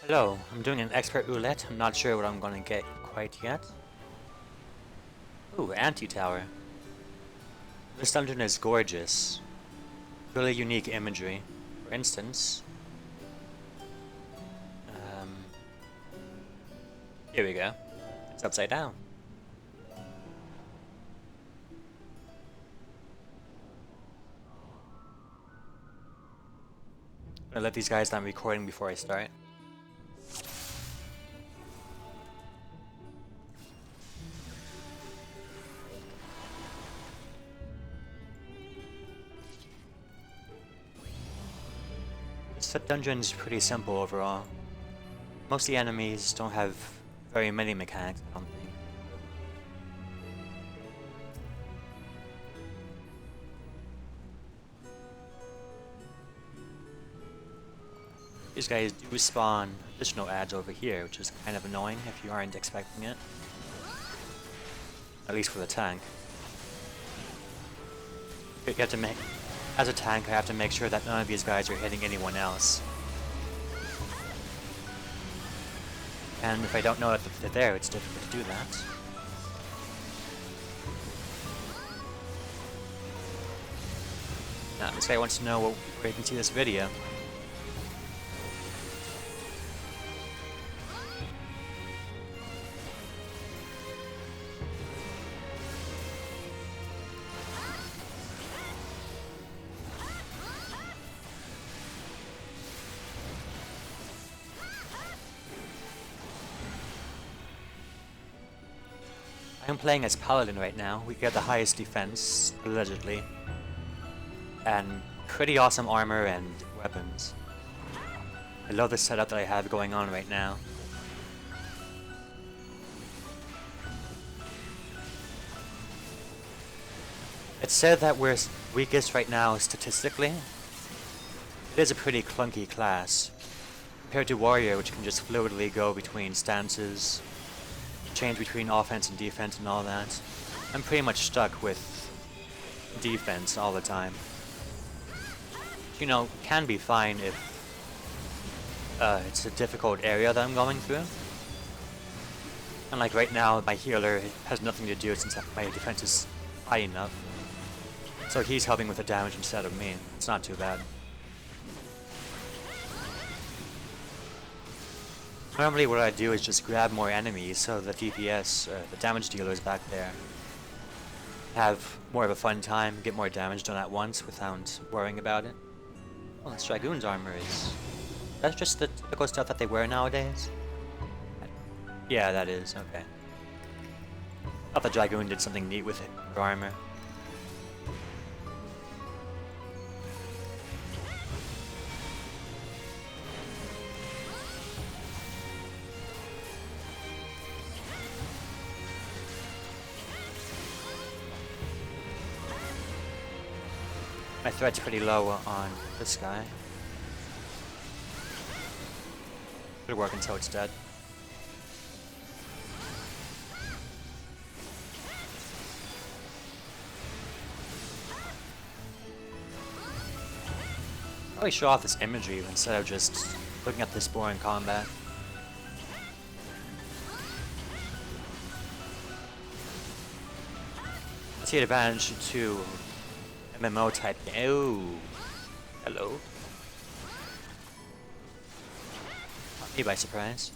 Hello, I'm doing an expert roulette. I'm not sure what I'm gonna get quite yet. Ooh, Antitower. This dungeon is gorgeous. Really unique imagery. For instance, um, here we go. It's upside down. I'm gonna let these guys know I'm recording before I start. This dungeon is pretty simple overall. Most of the enemies don't have very many mechanics, I don't think. These guys do spawn additional ads over here, which is kind of annoying if you aren't expecting it. At least for the tank. You have to make, as a tank, I have to make sure that none of these guys are hitting anyone else. And if I don't know that they're there, it's difficult to do that. Now, this guy wants to know where you can see this video. I'm playing as Paladin right now. We get the highest defense, allegedly. And pretty awesome armor and weapons. I love the setup that I have going on right now. It's said that we're weakest right now statistically. It is a pretty clunky class. Compared to Warrior, which can just fluidly go between stances, change between offense and defense and all that. I'm pretty much stuck with defense all the time. You know, can be fine if it's a difficult area that I'm going through. And like right now, my healer has nothing to do since my defense is high enough. So he's helping with the damage instead of me. It's not too bad. Normally what I do is just grab more enemies so the DPS, the damage dealers back there, have more of a fun time, get more damage done at once without worrying about it. Oh, this Dragoon's armor is... That's just the typical stuff that they wear nowadays? Yeah, that is, okay. I thought the Dragoon did something neat with it, for armor. My threat's pretty low on this guy. It'll work until it's dead. Probably show off this imagery instead of just looking at this boring combat. Let's see the advantage to MMO type. Oh, hello. Caught me by surprise.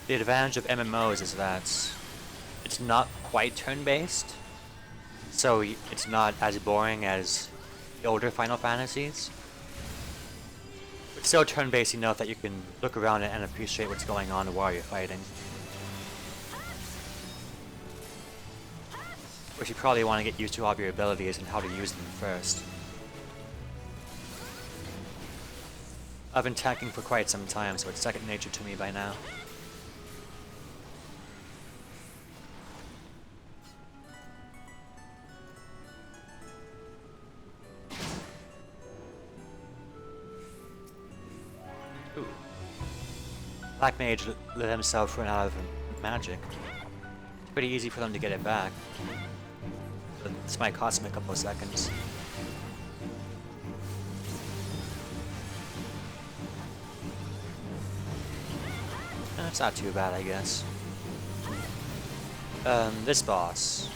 The advantage of MMOs is that it's not quite turn-based, so it's not as boring as the older Final Fantasies. It's still turn-based enough that you can look around and appreciate what's going on while you're fighting. Of course, you probably want to get used to all of your abilities and how to use them first. I've been tanking for quite some time, so it's second nature to me by now. Ooh. Black Mage let himself run out of magic. It's pretty easy for them to get it back. This might cost him a couple of seconds. It's not too bad, I guess. This boss.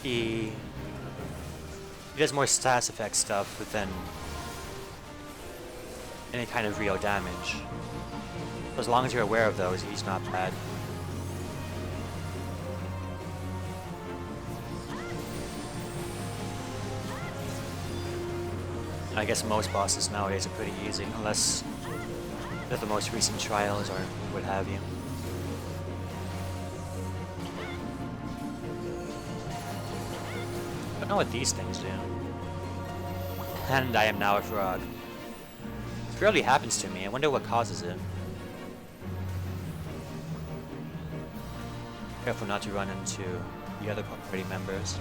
He does more status effect stuff than any kind of real damage. As long as you're aware of those, he's not bad. I guess most bosses nowadays are pretty easy, unless they're the most recent trials or what have you. I don't know what these things do. And I am now a frog. It rarely happens to me. I wonder what causes it. Careful not to run into the other party members.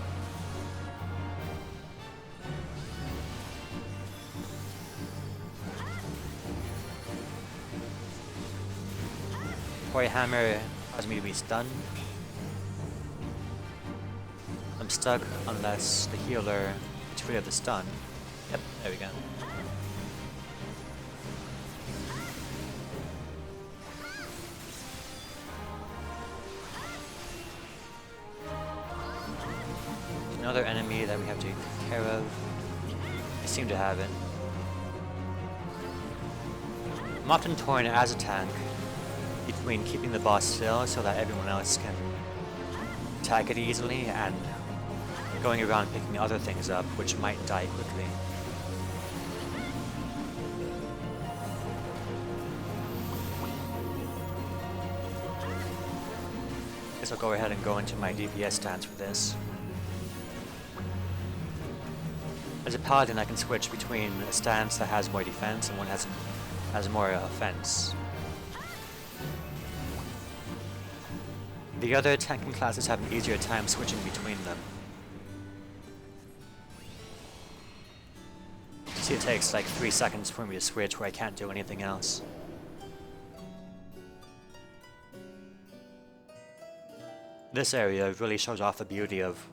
Quarry hammer caused me to be stunned. I'm stuck unless the healer gets rid of the stun. Yep, there we go. Another enemy that we have to take care of. I seem to have it. I'm often torn as a tank between keeping the boss still so that everyone else can attack it easily and going around picking other things up which might die quickly. Guess I'll go ahead and go into my DPS stance for this. As a paladin, I can switch between a stance that has more defense and one has more offense. The other tanking classes have an easier time switching between them. See, it takes like 3 seconds for me to switch where I can't do anything else. This area really shows off the beauty of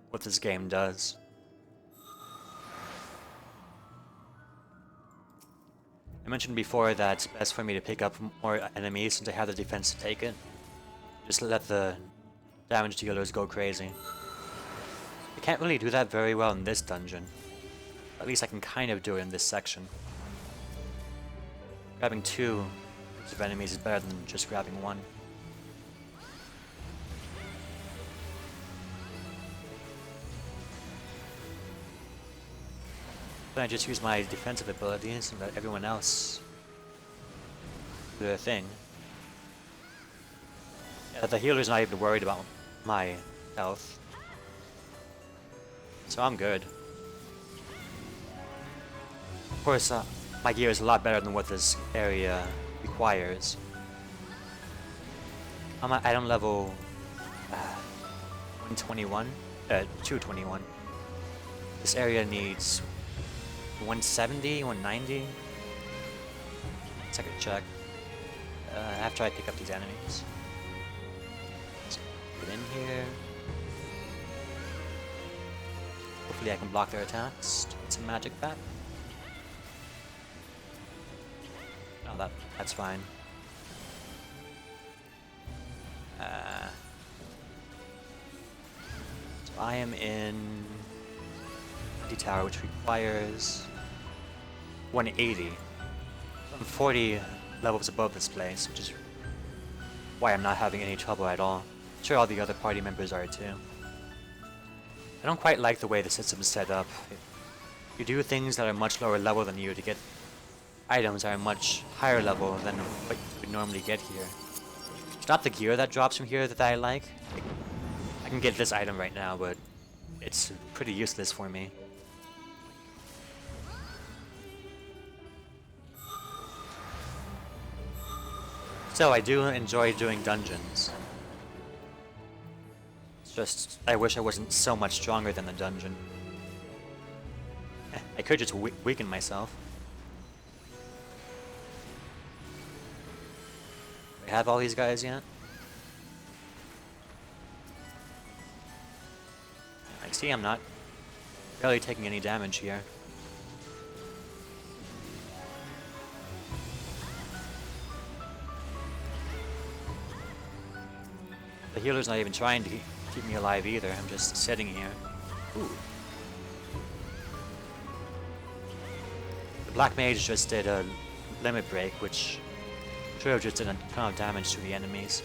what this game does. I mentioned before that it's best for me to pick up more enemies since I have the defense to take it. Just let the damage dealers go crazy. I can't really do that very well in this dungeon. At least I can kind of do it in this section. Grabbing 2 of enemies is better than just grabbing 1. Then I just use my defensive abilities and let everyone else do their thing. Yeah, the healer's not even worried about my health. So I'm good. Of course, my gear is a lot better than what this area requires. I'm at item level 121, 221. This area needs 170, 190. Second check. After I pick up these enemies. Let's get in here. Hopefully I can block their attacks. Get some magic back. Oh, that's fine. So I am in Antitower, which requires 180. I'm 40 levels above this place, which is why I'm not having any trouble at all. I'm sure all the other party members are too. I don't quite like the way the system is set up. You do things that are much lower level than you to get items that are much higher level than what you would normally get here. It's not the gear that drops from here that I like. I can get this item right now, but it's pretty useless for me. So I do enjoy doing dungeons. It's just, I wish I wasn't so much stronger than the dungeon. I could just weaken myself. Do I have all these guys yet? I see I'm not barely taking any damage here. The healer's not even trying to keep me alive either. I'm just sitting here. Ooh. The Black Mage just did a limit break, which should have just done a ton of damage to the enemies.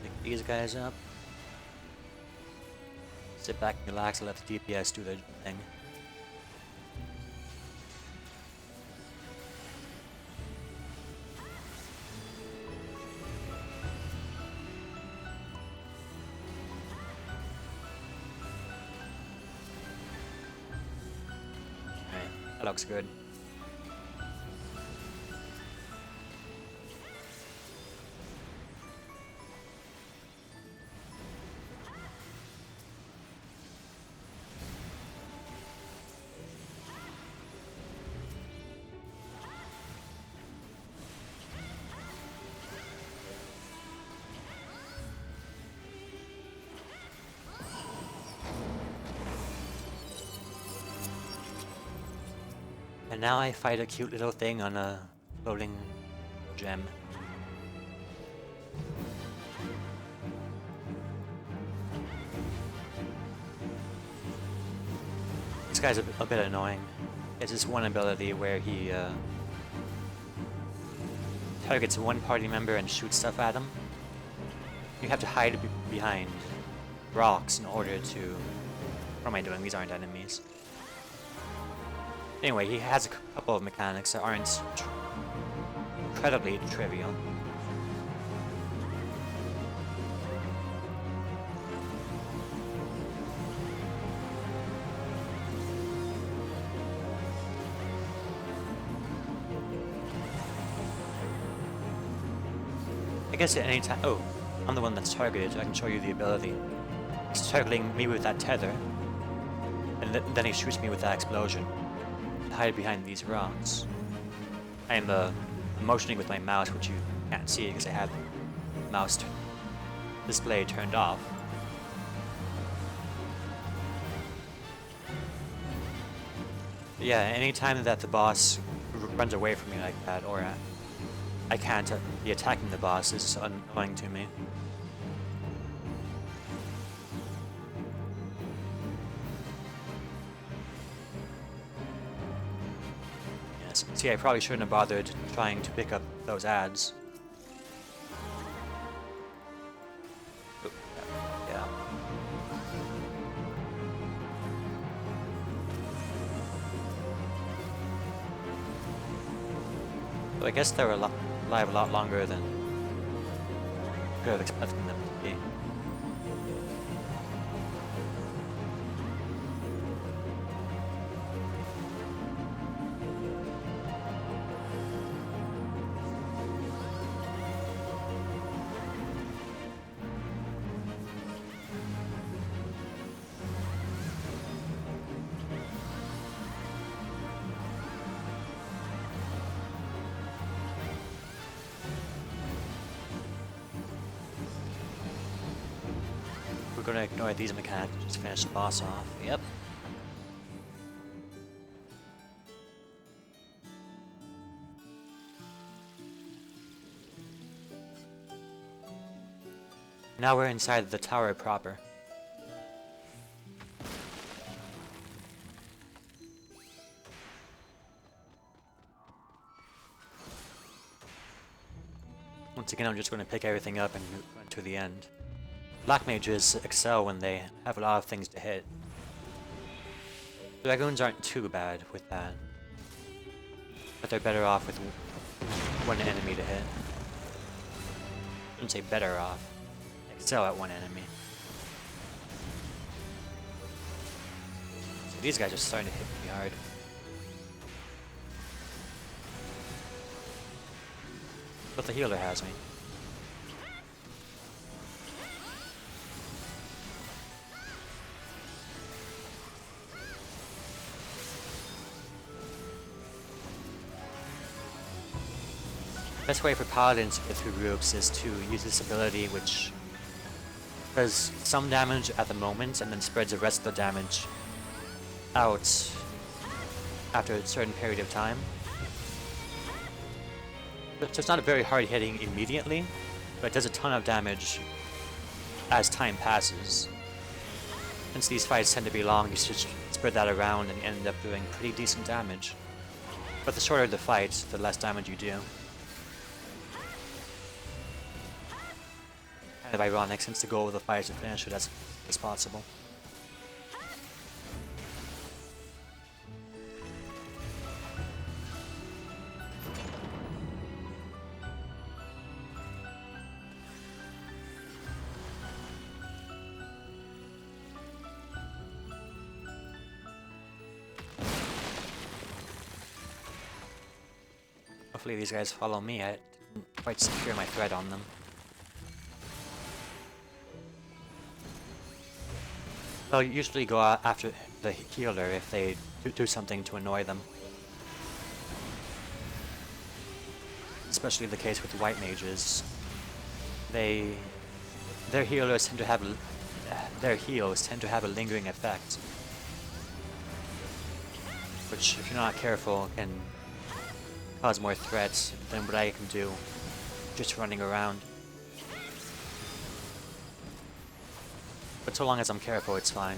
Pick these guys up. Sit back and relax and let the DPS do their thing. Alright, that looks good. And now I fight a cute little thing on a floating gem. This guy's a bit annoying. It's this one ability where he targets one party member and shoots stuff at him. You have to hide behind rocks in order to... What am I doing? These aren't enemies. Anyway, he has a couple of mechanics that aren't incredibly trivial. I guess at any time... Oh, I'm the one that's targeted. I can show you the ability. He's targeting me with that tether, and then he shoots me with that explosion. Hide behind these rocks. I am motioning with my mouse, which you can't see because I have the mouse display turned off. But yeah, anytime that the boss runs away from me like that, or I can't be attacking the boss, is annoying to me. See, I probably shouldn't have bothered trying to pick up those ads. Oh, yeah. So I guess they were alive a lot longer than I could have expected them to be. We're gonna ignore these mechanics and just finish the boss off. Yep. Now we're inside the tower proper. Once again, I'm just going to pick everything up and run to the end. Black mages excel when they have a lot of things to hit. Dragoons aren't too bad with that, but they're better off with one enemy to hit. I wouldn't say better off. Excel at one enemy. So these guys are starting to hit me hard. But the healer has me. Best way for paladins to get through groups is to use this ability, which does some damage at the moment and then spreads the rest of the damage out after a certain period of time. So it's not very hard hitting immediately, but it does a ton of damage as time passes. Since these fights tend to be long, you should spread that around and end up doing pretty decent damage. But the shorter the fight, the less damage you do. Kind of ironic, since the goal of the fight is to finish it as possible. Hopefully these guys follow me. I didn't quite secure my thread on them. They'll usually go after the healer if they do something to annoy them. Especially the case with white mages. Their healers tend to have their heals tend to have a lingering effect, which, if you're not careful, can cause more threats than what I can do just running around. But so long as I'm careful, it's fine.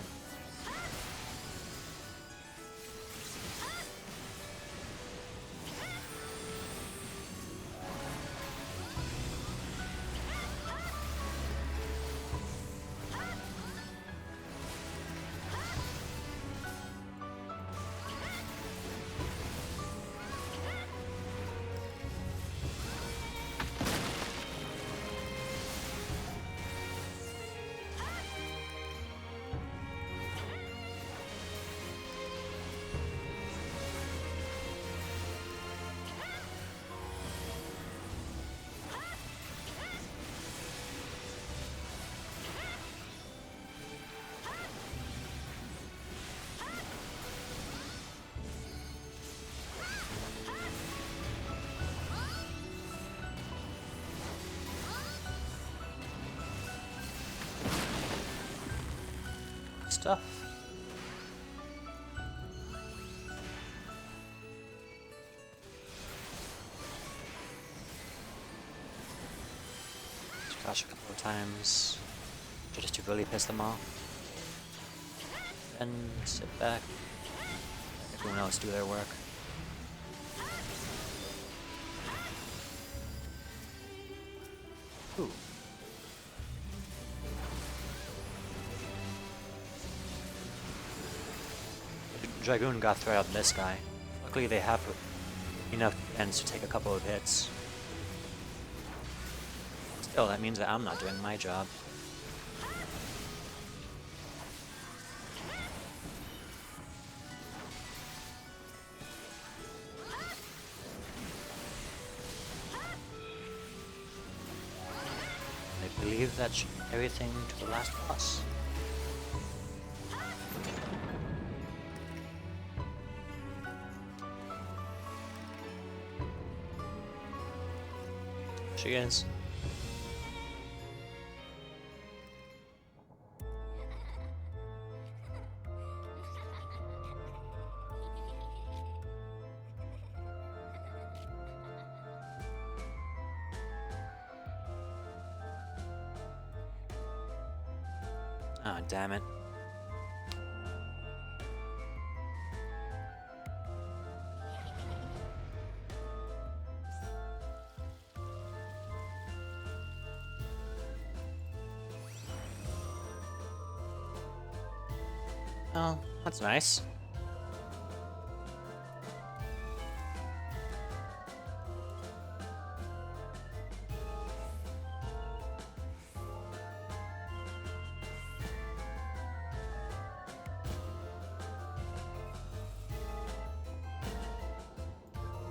Stuff. Crash a couple of times just to really piss them off. Then sit back. Let everyone else do their work. Ooh. Dragoon got thread on this guy. Luckily they have enough defense to take a couple of hits. Still, that means that I'm not doing my job. I believe that should be everything to the last boss. She is. Ah, damn it. Oh, that's nice.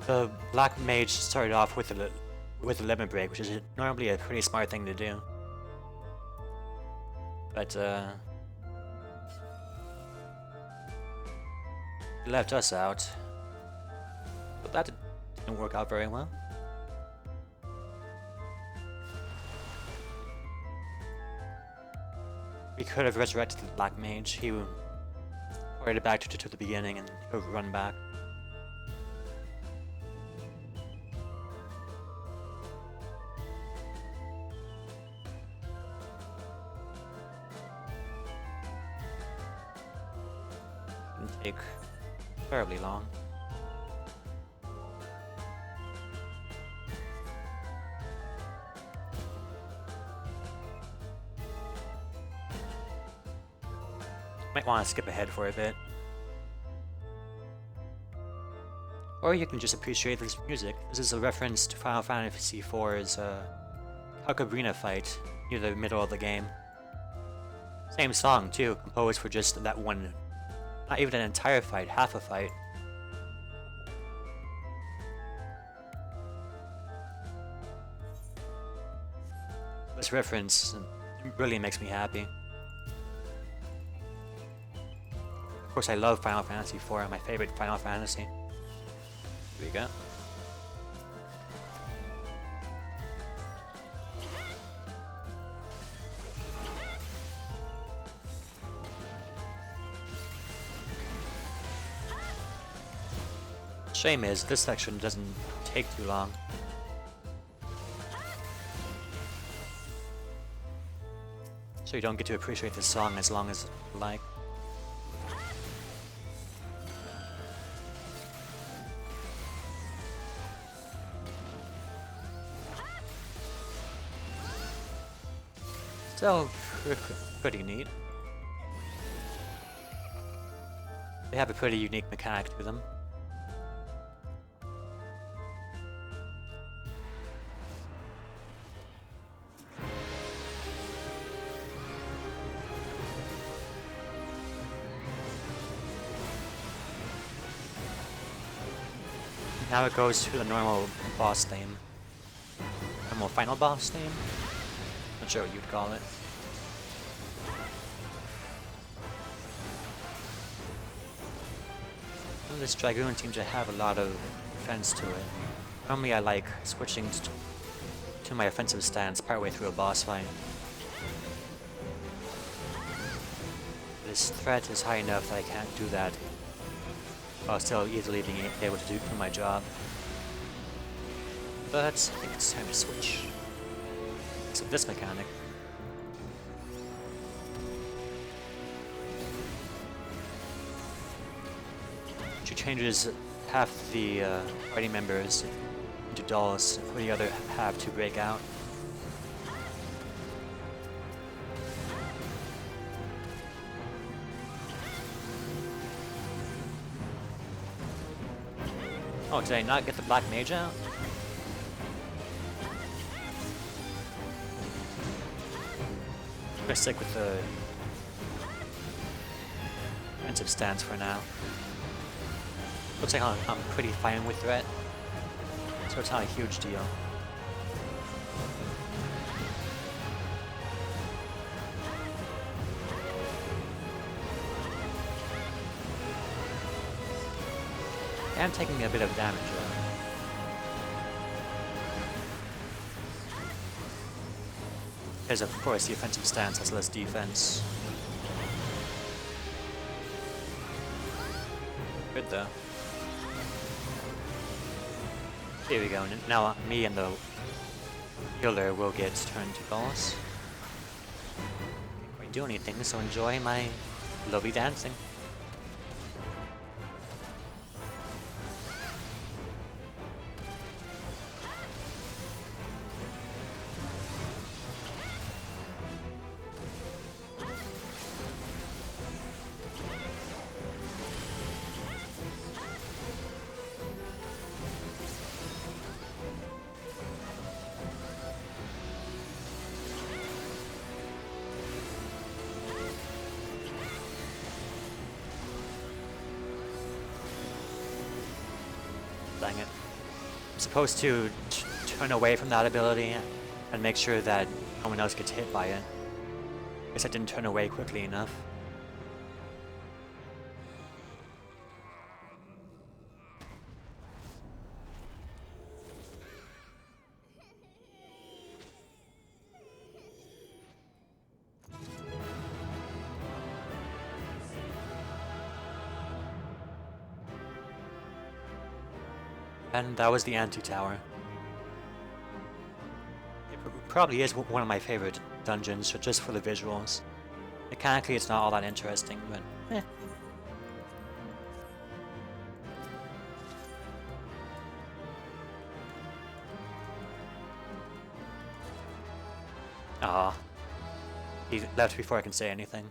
The black mage started off with a limit break, which is normally a pretty smart thing to do. But he left us out. But that didn't work out very well. We could have resurrected the black mage. He ported it back to the beginning and he would run back. take terribly long. Might want to skip ahead for a bit. Or you can just appreciate this music. This is a reference to Final Fantasy IV's Ocarina fight near the middle of the game. Same song too, composed for just that one, not even an entire fight, half a fight. This reference really makes me happy. Of course I love Final Fantasy IV, my favorite Final Fantasy. Here we go. Shame is, this section doesn't take too long. So you don't get to appreciate this song as long as you like. Still pretty neat. They have a pretty unique mechanic to them. Now it goes to the normal boss theme. Normal final boss theme? Not sure what you'd call it. Well, this Dragoon seems to have a lot of defense to it. Normally I like switching to my offensive stance partway through a boss fight. This threat is high enough that I can't do that while still easily being able to do my job. But I think it's time to switch. So this mechanic. She changes half the party members into dolls for the other half to break out. Oh, did I not get the black mage out? I'm gonna stick with the defensive stance for now. Looks like I'm pretty fine with threat, so it's not a huge deal. I am taking a bit of damage though. Because of course the offensive stance has less defense. Good though. Here we go, now me and the healer will get turned to boss. Can't quite do anything, so enjoy my lovely dancing. Dang it. I'm supposed to turn away from that ability and make sure that no one else gets hit by it. Guess I didn't turn away quickly enough. And that was the Antitower. It probably is one of my favorite dungeons, just for the visuals. Mechanically, it's not all that interesting, but eh. He left before I can say anything.